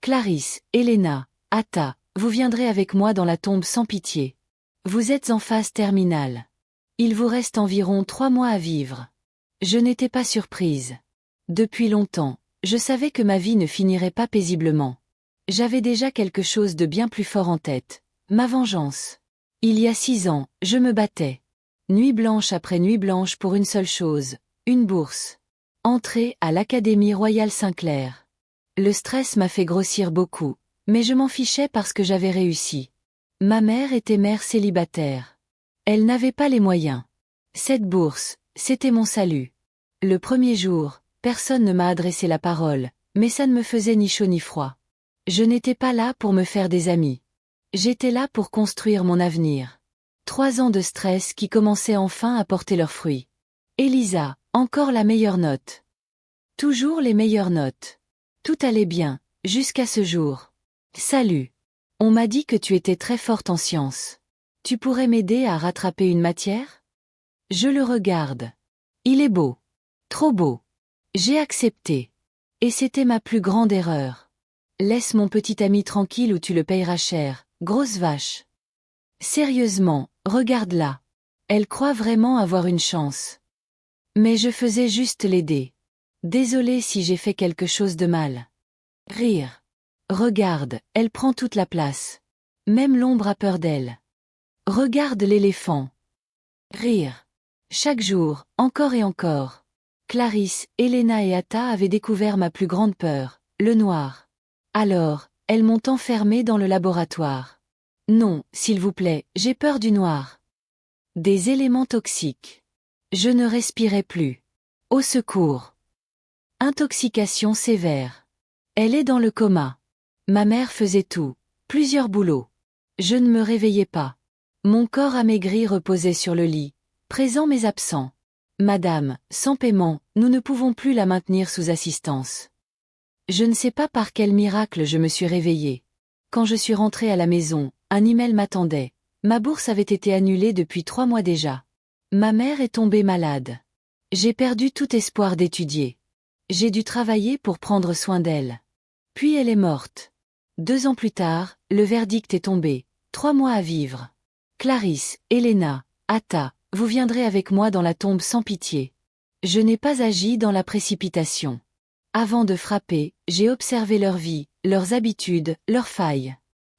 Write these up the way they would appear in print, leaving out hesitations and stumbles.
Clarisse, Elena, Atta, vous viendrez avec moi dans la tombe sans pitié. Vous êtes en phase terminale. Il vous reste environ 3 mois à vivre. Je n'étais pas surprise. Depuis longtemps, je savais que ma vie ne finirait pas paisiblement. J'avais déjà quelque chose de bien plus fort en tête. Ma vengeance. Il y a 6 ans, je me battais. Nuit blanche après nuit blanche pour une seule chose, une bourse. Entrer à l'Académie Royale Saint-Clair. Le stress m'a fait grossir beaucoup, mais je m'en fichais parce que j'avais réussi. Ma mère était mère célibataire. Elle n'avait pas les moyens. Cette bourse, c'était mon salut. Le premier jour, personne ne m'a adressé la parole, mais ça ne me faisait ni chaud ni froid. Je n'étais pas là pour me faire des amis. J'étais là pour construire mon avenir. 3 ans de stress qui commençaient enfin à porter leurs fruits. Elisa, encore la meilleure note. Toujours les meilleures notes. Tout allait bien, jusqu'à ce jour. Salut. On m'a dit que tu étais très forte en sciences. Tu pourrais m'aider à rattraper une matière? Je le regarde. Il est beau. Trop beau. J'ai accepté. Et c'était ma plus grande erreur. Laisse mon petit ami tranquille ou tu le payeras cher, grosse vache. Sérieusement, regarde-la. Elle croit vraiment avoir une chance. Mais je faisais juste l'aider. Désolée si j'ai fait quelque chose de mal. Rire. Regarde, elle prend toute la place. Même l'ombre a peur d'elle. Regarde l'éléphant. Rire. Chaque jour, encore et encore. Clarisse, Elena et Atta avaient découvert ma plus grande peur, le noir. Alors, elles m'ont enfermée dans le laboratoire. Non, s'il vous plaît, j'ai peur du noir. Des éléments toxiques. Je ne respirais plus. Au secours. Intoxication sévère. Elle est dans le coma. Ma mère faisait tout, plusieurs boulots. Je ne me réveillais pas. Mon corps amaigri reposait sur le lit, présent mais absent. Madame, sans paiement, nous ne pouvons plus la maintenir sous assistance. Je ne sais pas par quel miracle je me suis réveillée. Quand je suis rentrée à la maison, un email m'attendait. Ma bourse avait été annulée depuis 3 mois déjà. Ma mère est tombée malade. J'ai perdu tout espoir d'étudier. J'ai dû travailler pour prendre soin d'elle. Puis elle est morte. 2 ans plus tard, le verdict est tombé. 3 mois à vivre. Clarisse, Elena, Atta, vous viendrez avec moi dans la tombe sans pitié. Je n'ai pas agi dans la précipitation. Avant de frapper, j'ai observé leur vie, leurs habitudes, leurs failles.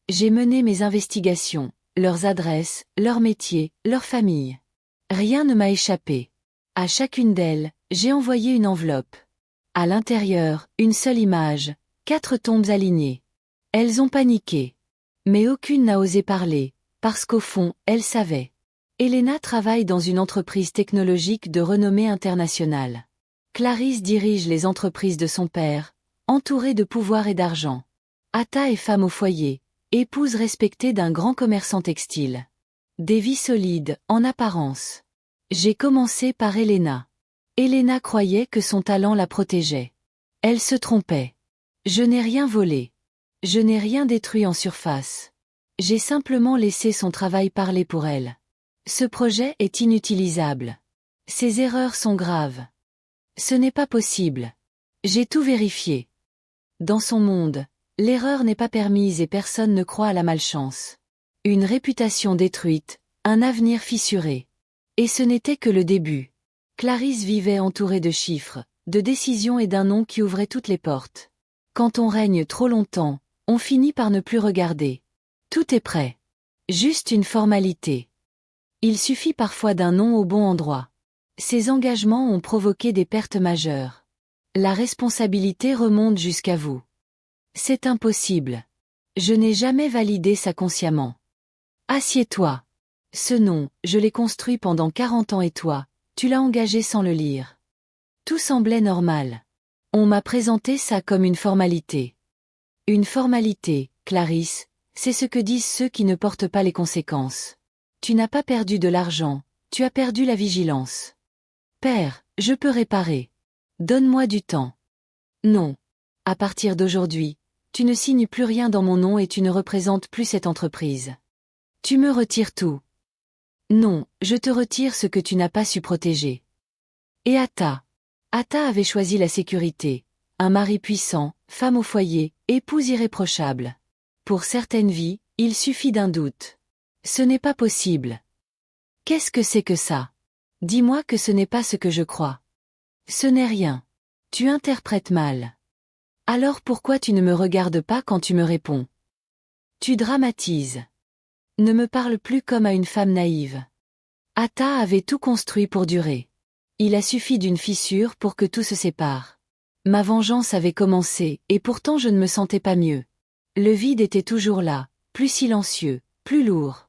J'ai mené mes investigations, leurs adresses, leurs métiers, leurs familles. Rien ne m'a échappé. À chacune d'elles, j'ai envoyé une enveloppe. À l'intérieur, une seule image, 4 tombes alignées. Elles ont paniqué. Mais aucune n'a osé parler, parce qu'au fond, elles savaient. Elena travaille dans une entreprise technologique de renommée internationale. Clarisse dirige les entreprises de son père, entourée de pouvoir et d'argent. Atta est femme au foyer, épouse respectée d'un grand commerçant textile. Des vies solides, en apparence. J'ai commencé par Elena. Elena croyait que son talent la protégeait. Elle se trompait. Je n'ai rien volé. Je n'ai rien détruit en surface. J'ai simplement laissé son travail parler pour elle. Ce projet est inutilisable. Ses erreurs sont graves. Ce n'est pas possible. J'ai tout vérifié. Dans son monde, l'erreur n'est pas permise et personne ne croit à la malchance. Une réputation détruite, un avenir fissuré. Et ce n'était que le début. Clarisse vivait entourée de chiffres, de décisions et d'un nom qui ouvrait toutes les portes. Quand on règne trop longtemps, on finit par ne plus regarder. Tout est prêt. Juste une formalité. Il suffit parfois d'un nom au bon endroit. Ces engagements ont provoqué des pertes majeures. La responsabilité remonte jusqu'à vous. C'est impossible. Je n'ai jamais validé ça consciemment. Assieds-toi. Ce nom, je l'ai construit pendant 40 ans et toi, tu l'as engagé sans le lire. Tout semblait normal. On m'a présenté ça comme une formalité. Une formalité, Clarisse, c'est ce que disent ceux qui ne portent pas les conséquences. Tu n'as pas perdu de l'argent, tu as perdu la vigilance. Père, je peux réparer. Donne-moi du temps. Non. À partir d'aujourd'hui, tu ne signes plus rien dans mon nom et tu ne représentes plus cette entreprise. Tu me retires tout. Non, je te retire ce que tu n'as pas su protéger. Et Atta. Atta avait choisi la sécurité, un mari puissant, Femme au foyer, épouse irréprochable. Pour certaines vies, il suffit d'un doute. Ce n'est pas possible. Qu'est-ce que c'est que ça? Dis-moi que ce n'est pas ce que je crois. Ce n'est rien. Tu interprètes mal. Alors pourquoi tu ne me regardes pas quand tu me réponds? Tu dramatises. Ne me parle plus comme à une femme naïve. Atta avait tout construit pour durer. Il a suffi d'une fissure pour que tout se sépare. Ma vengeance avait commencé, et pourtant je ne me sentais pas mieux. Le vide était toujours là, plus silencieux, plus lourd.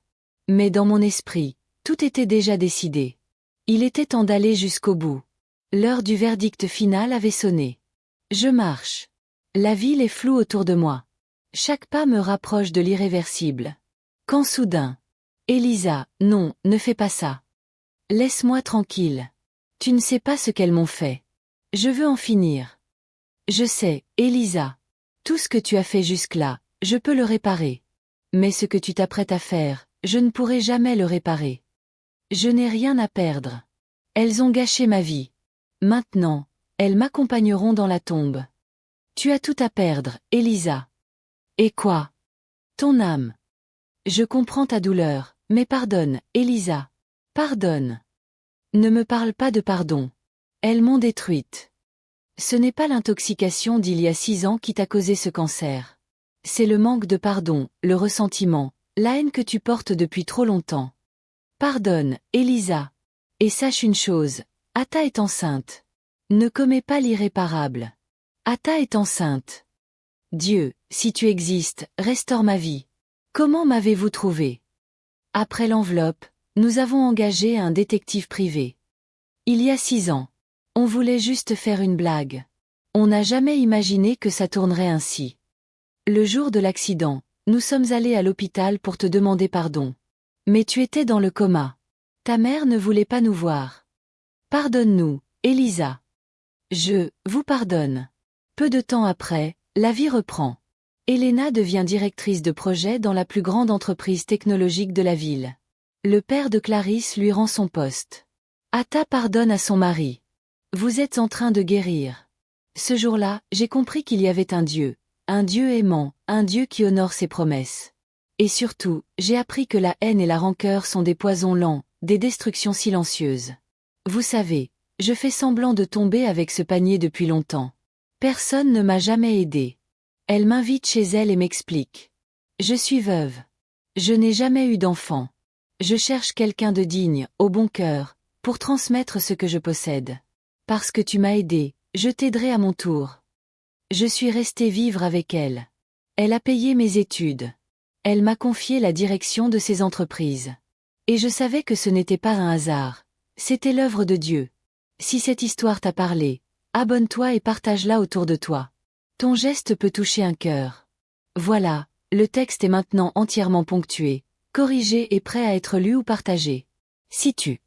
Mais dans mon esprit, tout était déjà décidé. Il était temps d'aller jusqu'au bout. L'heure du verdict final avait sonné. Je marche. La ville est floue autour de moi. Chaque pas me rapproche de l'irréversible. Quand soudain. Elisa, non, ne fais pas ça. Laisse-moi tranquille. Tu ne sais pas ce qu'elles m'ont fait. Je veux en finir. Je sais, Elisa. Tout ce que tu as fait jusque-là, je peux le réparer. Mais ce que tu t'apprêtes à faire, je ne pourrai jamais le réparer. Je n'ai rien à perdre. Elles ont gâché ma vie. Maintenant, elles m'accompagneront dans la tombe. Tu as tout à perdre, Elisa. Et quoi? Ton âme. Je comprends ta douleur, mais pardonne, Elisa. Pardonne. Ne me parle pas de pardon. Elles m'ont détruite. Ce n'est pas l'intoxication d'il y a 6 ans qui t'a causé ce cancer. C'est le manque de pardon, le ressentiment, la haine que tu portes depuis trop longtemps. Pardonne, Elisa. Et sache une chose, Atta est enceinte. Ne commets pas l'irréparable. Atta est enceinte. Dieu, si tu existes, restaure ma vie. Comment m'avez-vous trouvé? Après l'enveloppe, nous avons engagé un détective privé. Il y a 6 ans. On voulait juste faire une blague. On n'a jamais imaginé que ça tournerait ainsi. Le jour de l'accident, nous sommes allés à l'hôpital pour te demander pardon. Mais tu étais dans le coma. Ta mère ne voulait pas nous voir. Pardonne-nous, Elisa. Je vous pardonne. Peu de temps après, la vie reprend. Elena devient directrice de projet dans la plus grande entreprise technologique de la ville. Le père de Clarisse lui rend son poste. Atta pardonne à son mari. Vous êtes en train de guérir. Ce jour-là, j'ai compris qu'il y avait un Dieu aimant, un Dieu qui honore ses promesses. Et surtout, j'ai appris que la haine et la rancœur sont des poisons lents, des destructions silencieuses. Vous savez, je fais semblant de tomber avec ce panier depuis longtemps. Personne ne m'a jamais aidé. Elle m'invite chez elle et m'explique. Je suis veuve. Je n'ai jamais eu d'enfant. Je cherche quelqu'un de digne, au bon cœur, pour transmettre ce que je possède. Parce que tu m'as aidé, je t'aiderai à mon tour. Je suis restée vivre avec elle. Elle a payé mes études. Elle m'a confié la direction de ses entreprises. Et je savais que ce n'était pas un hasard. C'était l'œuvre de Dieu. Si cette histoire t'a parlé, abonne-toi et partage-la autour de toi. Ton geste peut toucher un cœur. Voilà, le texte est maintenant entièrement ponctué, corrigé et prêt à être lu ou partagé. Si tu